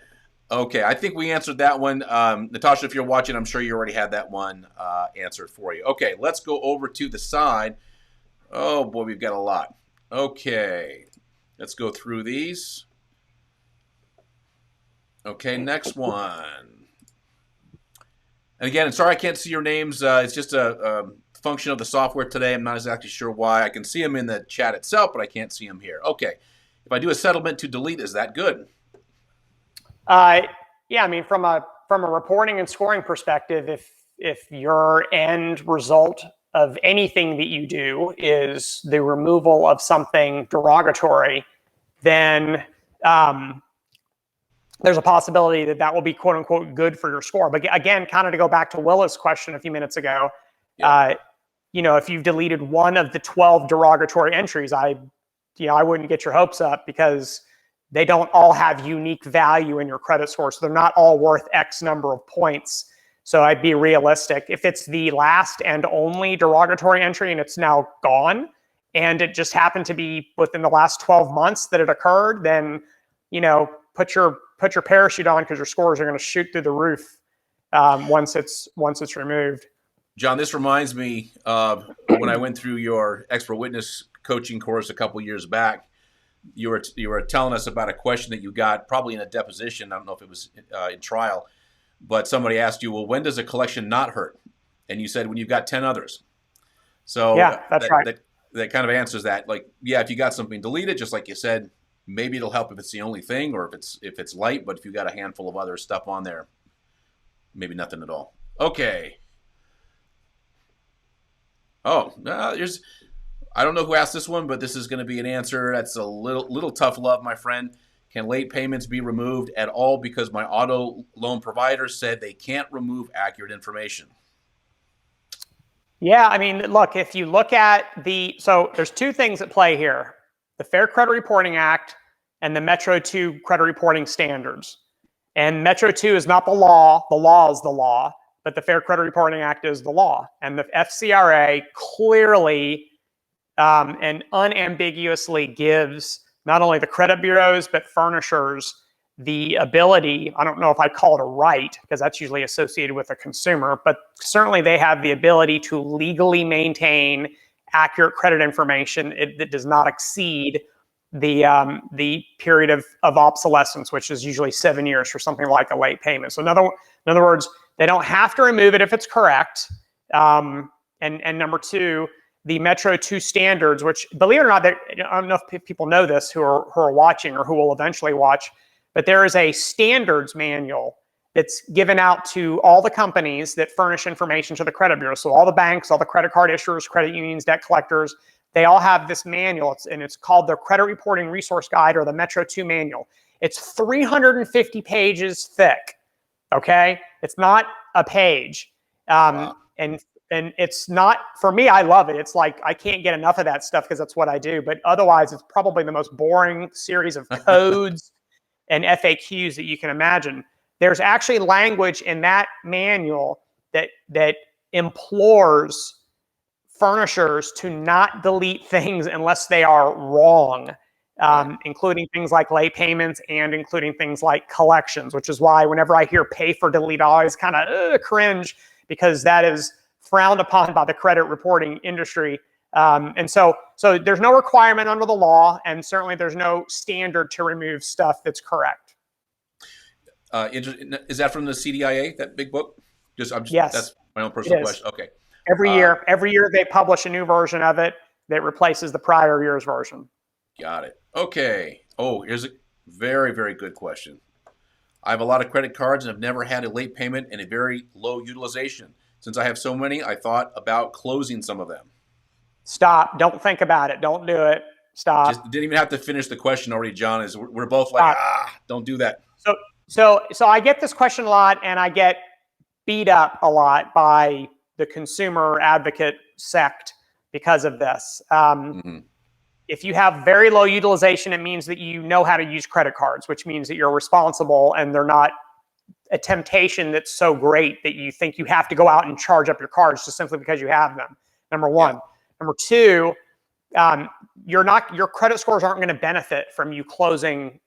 A: Okay, I think we answered that one. Natasha, if you're watching, I'm sure you already had that one answered for you. Okay, let's go over to the side. Oh, boy, we've got a lot. Okay, let's go through these. Okay, next one. And again, sorry I can't see your names. It's just a function of the software today. I'm not exactly sure why. I can see them in the chat itself, but I can't see them here. Okay. If I do a settlement to delete, is that good?
B: From a reporting and scoring perspective, if your end result of anything that you do is the removal of something derogatory, then there's a possibility that will be quote unquote good for your score. But again, kind of to go back to Willa's question a few minutes ago, if you've deleted one of the 12 derogatory entries, I wouldn't get your hopes up because they don't all have unique value in your credit score. So they're not all worth X number of points. So I'd be realistic. If it's the last and only derogatory entry and it's now gone and it just happened to be within the last 12 months that it occurred, then, put your parachute on because your scores are going to shoot through the roof once it's removed.
A: John, this reminds me of when I went through your expert witness coaching course a couple years back. You were telling us about a question that you got probably in a deposition. I don't know if it was in trial, but somebody asked you, well, when does a collection not hurt? And you said when you've got 10 others. So
B: yeah, that's right.
A: That kind of answers that. If you got something deleted, just like you said, maybe it'll help if it's the only thing or if it's light. But if you've got a handful of other stuff on there, maybe nothing at all. Okay. Oh, I don't know who asked this one, but this is going to be an answer that's a little tough love, my friend. Can late payments be removed at all because my auto loan provider said they can't remove accurate information?
B: Yeah, look, if you look at so there's two things at play here: the Fair Credit Reporting Act and the Metro 2 credit reporting standards. And Metro 2 is not the law is the law, but the Fair Credit Reporting Act is the law. And the FCRA clearly and unambiguously gives not only the credit bureaus, but furnishers the ability, I don't know if I'd call it a right, because that's usually associated with a consumer, but certainly they have the ability to legally maintain accurate credit information that does not exceed the period of obsolescence, which is usually 7 years for something like a late payment. So in other words, they don't have to remove it if it's correct. And number two, the Metro 2 standards, which, believe it or not, I don't know if people know this who are watching or who will eventually watch, but there is a standards manual that's given out to all the companies that furnish information to the credit bureau. So all the banks, all the credit card issuers, credit unions, debt collectors, they all have this manual, and it's called the Credit Reporting Resource Guide, or the Metro 2 manual. It's 350 pages thick, okay? It's not a page.
A: Wow.
B: And it's not, for me, I love it. It's like, I can't get enough of that stuff because that's what I do. But otherwise, it's probably the most boring series of codes and FAQs that you can imagine. There's actually language in that manual that implores furnishers to not delete things unless they are wrong, including things like late payments and including things like collections, which is why whenever I hear pay for delete, I always kind of cringe, because that is frowned upon by the credit reporting industry. And so there's no requirement under the law, and certainly there's no standard to remove stuff that's correct.
A: Is that from the CDIA, that big book? Yes. That's my own personal question. Okay.
B: Every year they publish a new version of it that replaces the prior year's version.
A: Got it. Okay. Oh, here's a very, very good question. I have a lot of credit cards and have never had a late payment and a very low utilization. Since I have so many, I thought about closing some of them.
B: Stop. Don't think about it. Don't do it. Stop.
A: Just didn't even have to finish the question already, John. We're both like, don't do that.
B: So I get this question a lot, and I get beat up a lot by the consumer advocate sect because of this. If you have very low utilization, it means that you know how to use credit cards, which means that you're responsible and they're not a temptation that's so great that you think you have to go out and charge up your cards just simply because you have them. Number one. Yeah. Number two, your credit scores aren't going to benefit from you closing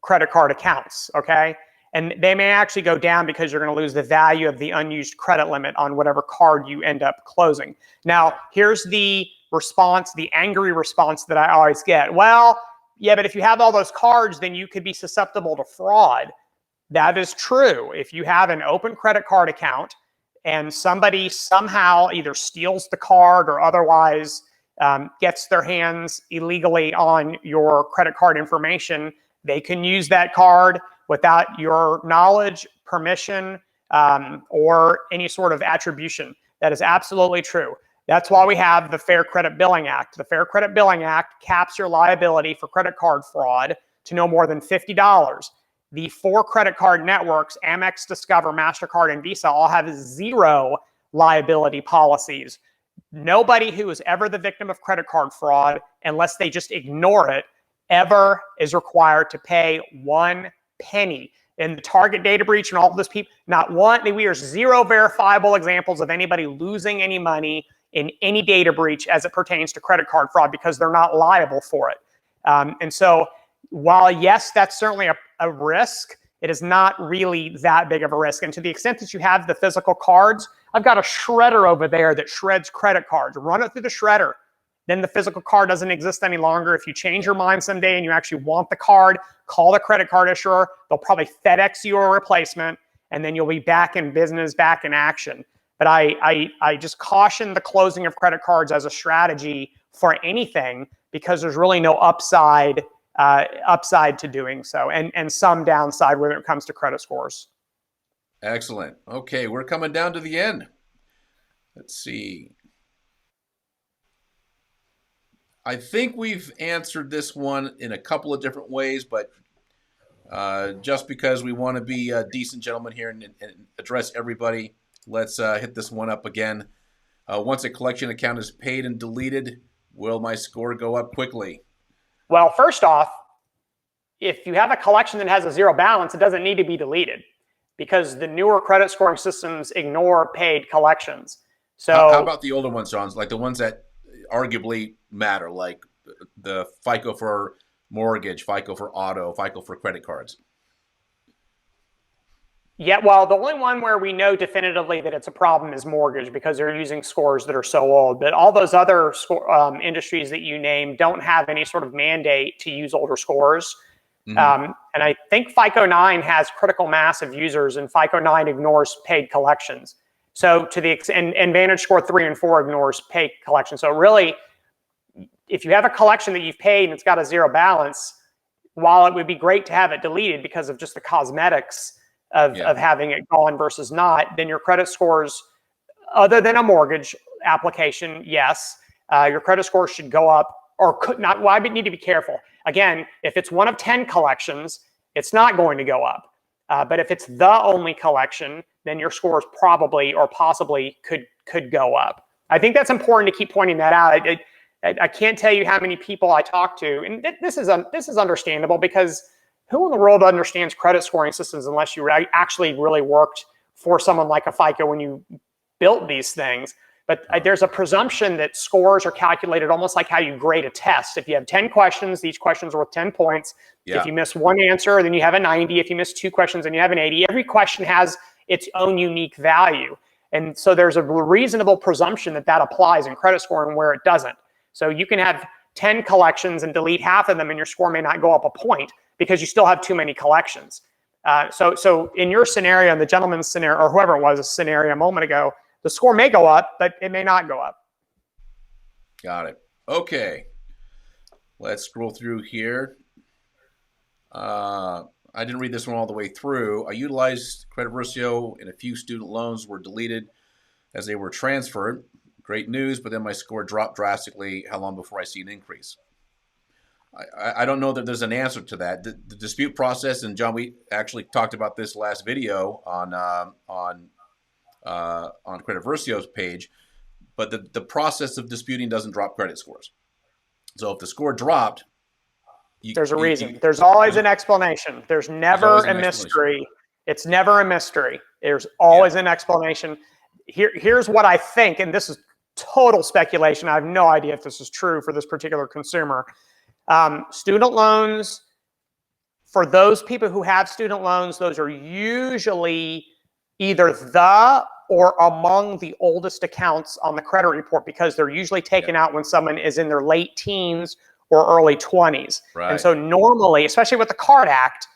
B: credit card accounts, okay? And they may actually go down because you're going to lose the value of the unused credit limit on whatever card you end up closing. Now, here's the response, the angry response that I always get. Well, yeah, but if you have all those cards, then you could be susceptible to fraud. That is true. If you have an open credit card account and somebody somehow either steals the card or otherwise gets their hands illegally on your credit card information, they can use that card without your knowledge, permission, or any sort of attribution. That is absolutely true. That's why we have the Fair Credit Billing Act. The Fair Credit Billing Act caps your liability for credit card fraud to no more than $50. The 4 credit card networks, Amex, Discover, MasterCard, and Visa, all have 0 liability policies. Nobody who is ever the victim of credit card fraud, unless they just ignore it, ever is required to pay 1 penny. In the Target data breach and all of this people, not one, we are 0 verifiable examples of anybody losing any money in any data breach as it pertains to credit card fraud because they're not liable for it. And so while yes, that's certainly a risk, it is not really that big of a risk. And to the extent that you have the physical cards, I've got a shredder over there that shreds credit cards. Run it through the shredder. Then the physical card doesn't exist any longer. If you change your mind someday and you actually want the card, call the credit card issuer. They'll probably FedEx you a replacement, and then you'll be back in business, back in action. But I just caution the closing of credit cards as a strategy for anything because there's really no upside to doing so, and some downside when it comes to credit scores.
A: Excellent. Okay, we're coming down to the end. Let's see. I think we've answered this one in a couple of different ways, but just because we want to be a decent gentleman here and address everybody, let's hit this one up again. Once a collection account is paid and deleted, will my score go up quickly?
B: Well, first off, if you have a collection that has a 0 balance, it doesn't need to be deleted because the newer credit scoring systems ignore paid collections. So
A: how about the older ones, John? Like the ones that arguably matter, like the FICO for mortgage, FICO for auto, FICO for credit cards?
B: Yeah, well, the only one where we know definitively that it's a problem is mortgage because they're using scores that are so old. But all those other industries that you name don't have any sort of mandate to use older scores. Mm-hmm. And I think FICO 9 has critical mass of users, and FICO 9 ignores paid collections. So to the extent, and Vantage Score 3 and 4 ignores paid collections. So really, if you have a collection that you've paid and it's got a 0 balance, while it would be great to have it deleted because of just the cosmetics of having it gone versus not, then your credit scores, other than a mortgage application, yes, your credit scores should go up or could not. Well, I need to be careful. Again, if it's one of 10 collections, it's not going to go up. But if it's the only collection, then your scores probably or possibly could go up. I think that's important to keep pointing that out. I can't tell you how many people I talk to, and this is understandable, because who in the world understands credit scoring systems unless you actually really worked for someone like a FICO when you built these things? But there's a presumption that scores are calculated almost like how you grade a test. If you have 10 questions, each question's worth 10 points. Yeah. If you miss one answer, then you have a 90. If you miss two questions, then you have an 80. Every question has its own unique value. And so there's a reasonable presumption that that applies in credit scoring where it doesn't. So you can have 10 collections and delete half of them, and your score may not go up a point because you still have too many collections. So in your scenario, in the gentleman's scenario, or whoever it was, a scenario a moment ago, the score may go up, but it may not go up.
A: Got it. Okay. Let's scroll through here. I didn't read this one all the way through. I utilized Credit Versio, and a few student loans were deleted as they were transferred. Great news, but then my score dropped drastically. How long before I see an increase? I don't know that there's an answer to that. The dispute process, and John, we actually talked about this last video on Credit Versio's page, but the process of disputing doesn't drop credit scores. So if the score dropped,
B: there's a reason. There's always an explanation. There's never a mystery. It's never a mystery. There's always an explanation. Here's what I think, and this is total speculation. I have no idea if this is true for this particular consumer. Student loans, for those people who have student loans, those are usually either the or among the oldest accounts on the credit report, because they're usually taken out when someone is in their late teens or early 20s. Right. And so normally, especially with the Card Act,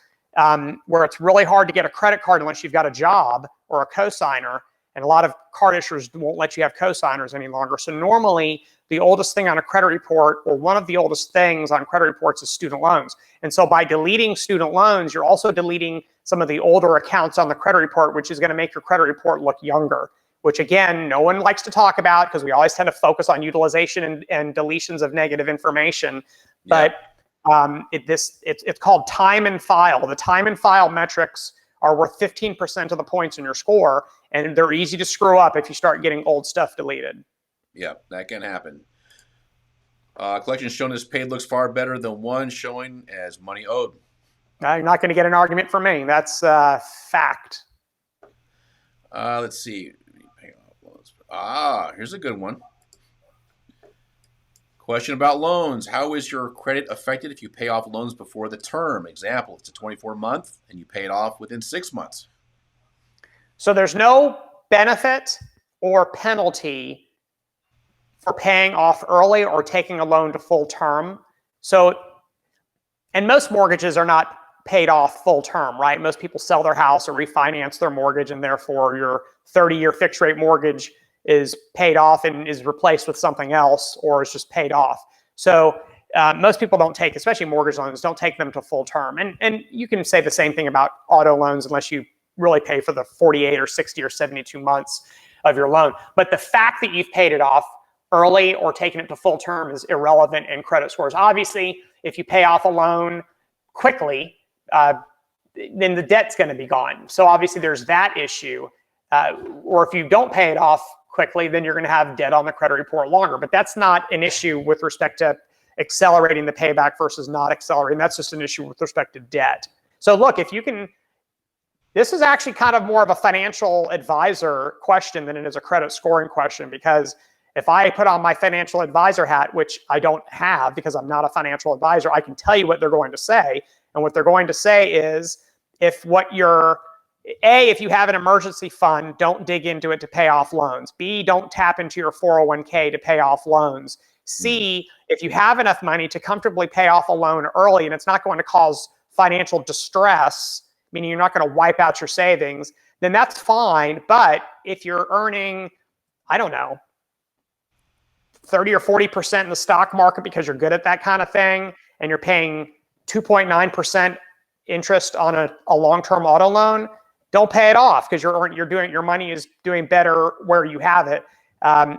B: where it's really hard to get a credit card unless you've got a job or a cosigner, and a lot of card issuers won't let you have cosigners any longer. So normally, the oldest thing on a credit report, or one of the oldest things on credit reports, is student loans. And so by deleting student loans, you're also deleting some of the older accounts on the credit report, which is going to make your credit report look younger, which again, no one likes to talk about because we always tend to focus on utilization and deletions of negative information. But it's called time and file. The time and file metrics are worth 15% of the points in your score, and they're easy to screw up if you start getting old stuff deleted.
A: Yeah, that can happen. Collection shown as paid looks far better than one showing as money owed.
B: You're not going to get an argument from me. That's fact.
A: Let's see. Here's a good one. Question about loans. How is your credit affected if you pay off loans before the term? Example, it's a 24-month and you pay it off within 6 months.
B: So there's no benefit or penalty for paying off early or taking a loan to full term. So, and most mortgages are not paid off full term, right? Most people sell their house or refinance their mortgage, and therefore your 30-year fixed rate mortgage is paid off and is replaced with something else, or is just paid off. So most people don't take, especially mortgage loans, don't take them to full term. And you can say the same thing about auto loans unless you really pay for the 48 or 60 or 72 months of your loan. But the fact that you've paid it off early or taken it to full term is irrelevant in credit scores. Obviously, if you pay off a loan quickly, then the debt's going to be gone. So obviously there's that issue. Or if you don't pay it off quickly, then you're going to have debt on the credit report longer. But that's not an issue with respect to accelerating the payback versus not accelerating. That's just an issue with respect to debt. So look, if you can, this is actually kind of more of a financial advisor question than it is a credit scoring question, because if I put on my financial advisor hat, which I don't have because I'm not a financial advisor, I can tell you what they're going to say. And what they're going to say is, if you have an emergency fund, don't dig into it to pay off loans. B, don't tap into your 401k to pay off loans. C, if you have enough money to comfortably pay off a loan early and it's not going to cause financial distress, meaning you're not going to wipe out your savings, then that's fine. But if you're earning, I don't know, 30 or 40% in the stock market because you're good at that kind of thing, and you're paying 2.9% interest on a long-term auto loan, don't pay it off, because your money is doing better where you have it. I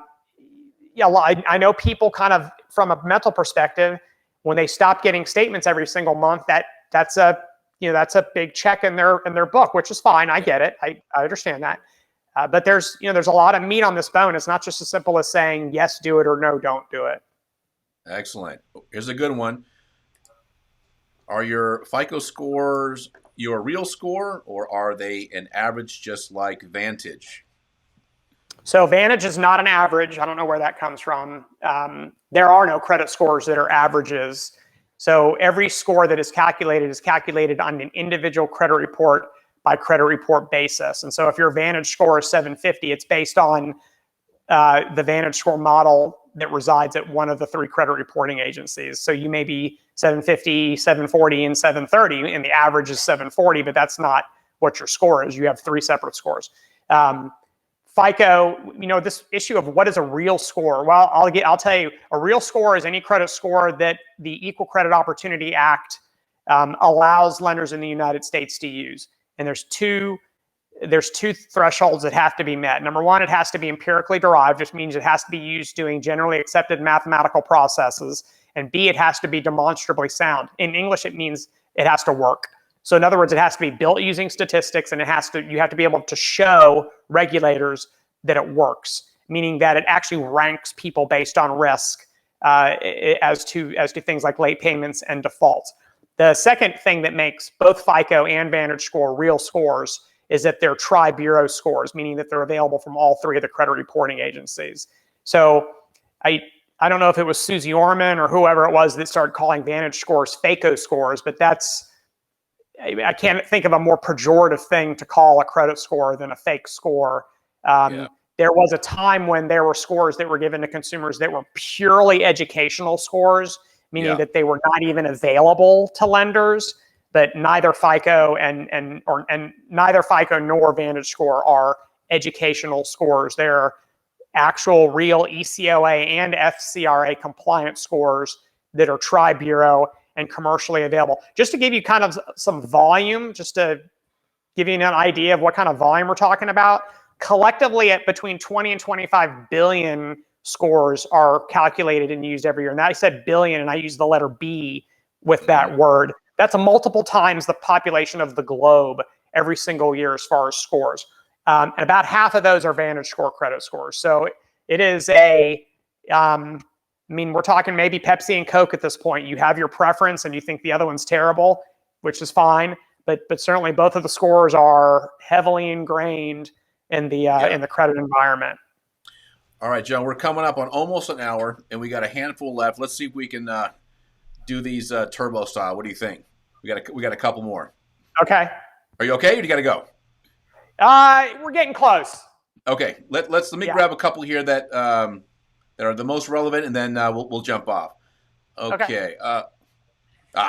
B: know people kind of, from a mental perspective, when they stop getting statements every single month, that's a that's a big check in their book, which is fine. I get it. I understand that. But there's a lot of meat on this bone. It's not just as simple as saying yes, do it, or no, don't do it.
A: Excellent. Here's a good one. Are your FICO scores your real score, or are they an average just like Vantage?
B: So Vantage is not an average. I don't know where that comes from. There are no credit scores that are averages. So every score that is calculated on an individual credit report by credit report basis. And so if your Vantage score is 750, it's based on the Vantage score model that resides at one of the 3 credit reporting agencies. So you may be 750, 740, and 730, and the average is 740, but that's not what your score is. You have 3 separate scores. FICO, this issue of what is a real score? Well, I'll tell you, a real score is any credit score that the Equal Credit Opportunity Act allows lenders in the United States to use. And there's two thresholds that have to be met. Number one, it has to be empirically derived, which means it has to be used doing generally accepted mathematical processes. And B, it has to be demonstrably sound. In English, it means it has to work. So in other words, it has to be built using statistics, and you have to be able to show regulators that it works, meaning that it actually ranks people based on risk as to things like late payments and defaults. The second thing that makes both FICO and Vantage Score real scores is that they're tri-bureau scores, meaning that they're available from all 3 of the credit reporting agencies. So I don't know if it was Susie Orman or whoever it was that started calling Vantage Scores FICO scores, but I can't think of a more pejorative thing to call a credit score than a fake score. There was a time when there were scores that were given to consumers that were purely educational scores, meaning that they were not even available to lenders. But neither FICO and neither FICO nor Vantage Score are educational scores. They're actual, real ECOA and FCRA compliant scores that are tri-bureau and commercially available. Just to give you kind of some volume, just to give you an idea of what kind of volume we're talking about, collectively at between 20 and 25 billion scores are calculated and used every year. And I said billion, and I used the letter B with that word. That's a multiple times the population of the globe every single year as far as scores. And about half of those are Vantage Score credit scores. So it is we're talking maybe Pepsi and Coke at this point. You have your preference and you think the other one's terrible, which is fine. But certainly both of the scores are heavily ingrained in the credit environment.
A: All right, John, we're coming up on almost an hour, and we got a handful left. Let's see if we can do these turbo style. What do you think? We got a couple more.
B: Okay.
A: Are you okay, or do you got to go?
B: We're getting close.
A: Okay. Let me grab a couple here that are the most relevant, and then we'll jump off. Okay.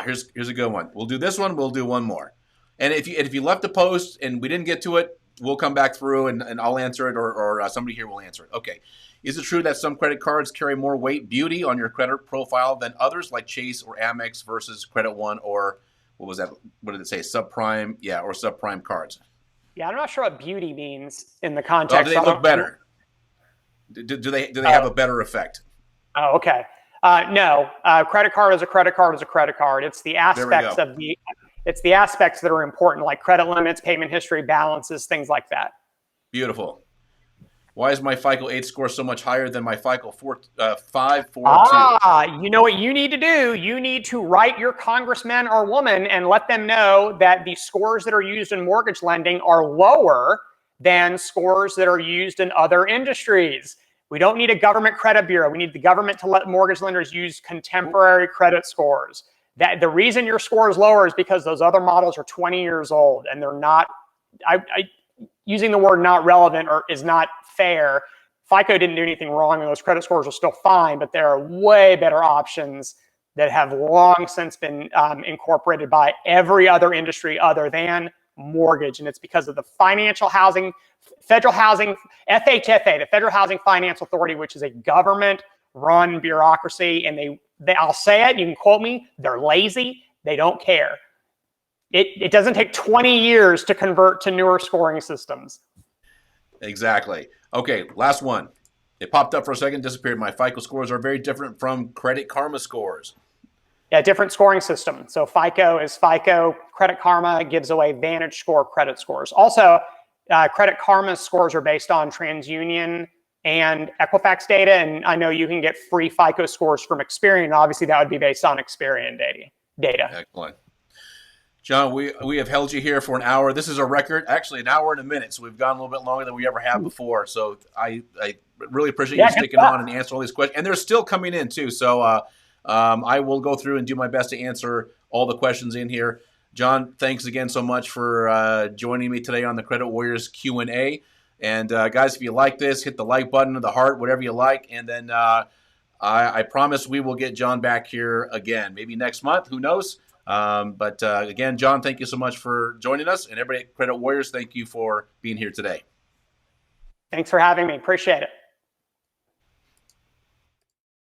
A: Here's a good one. We'll do this one. We'll do one more. And if you left a post and we didn't get to it, we'll come back through and I'll answer it, or somebody here will answer it. Okay. Is it true that some credit cards carry more weight beauty on your credit profile than others, like Chase or Amex versus Credit One, or what was that? What did it say? Subprime? Yeah, or subprime cards.
B: Yeah, I'm not sure what beauty means in the context.
A: Do they look better? Do they have a better effect?
B: Oh, okay. No, credit card is a credit card is a credit card. It's the aspects the aspects that are important, like credit limits, payment history, balances, things like that.
A: Beautiful. Why is my FICO 8 score so much higher than my FICO 542?
B: You know what you need to do? You need to write your congressman or woman and let them know that the scores that are used in mortgage lending are lower than scores that are used in other industries. We don't need a government credit bureau. We need the government to let mortgage lenders use contemporary credit scores. That the reason your score is lower is because those other models are 20 years old and they're not. Using the word "not relevant" is not fair. FICO didn't do anything wrong, and those credit scores are still fine. But there are way better options that have long since been incorporated by every other industry other than mortgage, and it's because of the federal housing, FHFA, the Federal Housing Finance Authority, which is a government-run bureaucracy, and I'll say it, you can quote me, they're lazy, they don't care. It doesn't take 20 years to convert to newer scoring systems.
A: Exactly. Okay, last one. It popped up for a second, disappeared. My FICO scores are very different from Credit Karma scores.
B: Yeah, different scoring system. So FICO is FICO. Credit Karma gives away Vantage Score credit scores. Also, Credit Karma's scores are based on TransUnion and Equifax data, and I know you can get free FICO scores from Experian. Obviously, that would be based on Experian data.
A: Excellent. John, we have held you here for an hour. This is a record, actually an hour and a minute. So we've gone a little bit longer than we ever have before. So I really appreciate you sticking on and answering all these questions. And they're still coming in too. So I will go through and do my best to answer all the questions in here. John, thanks again so much for joining me today on the Credit Warriors Q&A. And guys, if you like this, hit the like button or the heart, whatever you like. And then I promise we will get John back here again, maybe next month. Who knows? But again, John, thank you so much for joining us. And everybody at Credit Warriors, thank you for being here today.
B: Thanks for having me. Appreciate it.